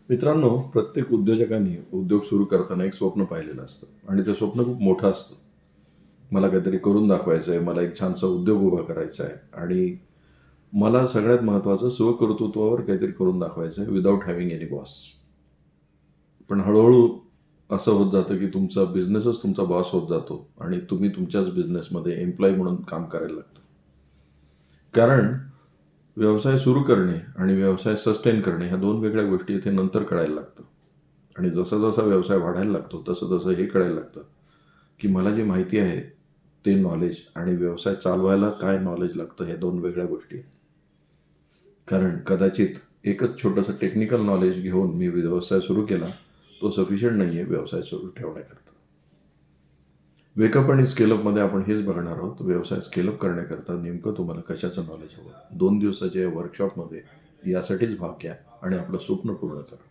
मित्रांनो, प्रत्येक उद्योजकांनी उद्योग सुरू करताना एक स्वप्न पाहिलेलं असतं आणि ते स्वप्न खूप मोठं असतं. मला काहीतरी करून दाखवायचं आहे, मला एक छानसा उद्योग उभा करायचा आहे आणि मला सगळ्यात महत्त्वाचं स्वकर्तृत्वावर काहीतरी करून दाखवायचं आहे विदाऊट हॅव्हिंग एनी बॉस. पण हळू असं होत जातं की तुमचा बिझनेसच तुमचा बॉस होत जातो आणि तुम्ही तुमच्याच बिझनेसमध्ये एम्प्लॉयी म्हणून काम करायला लागतं. कारण व्यवसाय सुरू करणे आणि व्यवसाय सस्टेन करणे ह्या 2 वेगळ्या गोष्टी इथे नंतर कळायला लागतं. आणि जसा-जसा व्यवसाय वाढायला लागतो, तसं-तसं हे कळायला लागतं, की मला जी माहिती आहे ते नॉलेज आणि व्यवसाय चालवायला काय नॉलेज लागतं ह्या 2 वेगळ्या गोष्टी आहेत. कारण कदाचित एकच छोटंसं टेक्निकल नॉलेज घेऊन मी व्यवसाय सुरू केला, तो सफिशियंट नाही आहे व्यवसाय सुरू ठेवण्याकरता. वेकअप आणि स्केलअपमध्ये आपण हेच बघणार आहोत. व्यवसाय स्केलअप करण्याकरता नेमकं तुम्हाला कशाचं नॉलेज हवं. 2 दिवसाच्या या वर्कशॉपमध्ये यासाठीच भाग घ्या आणि आपलं स्वप्न पूर्ण करा.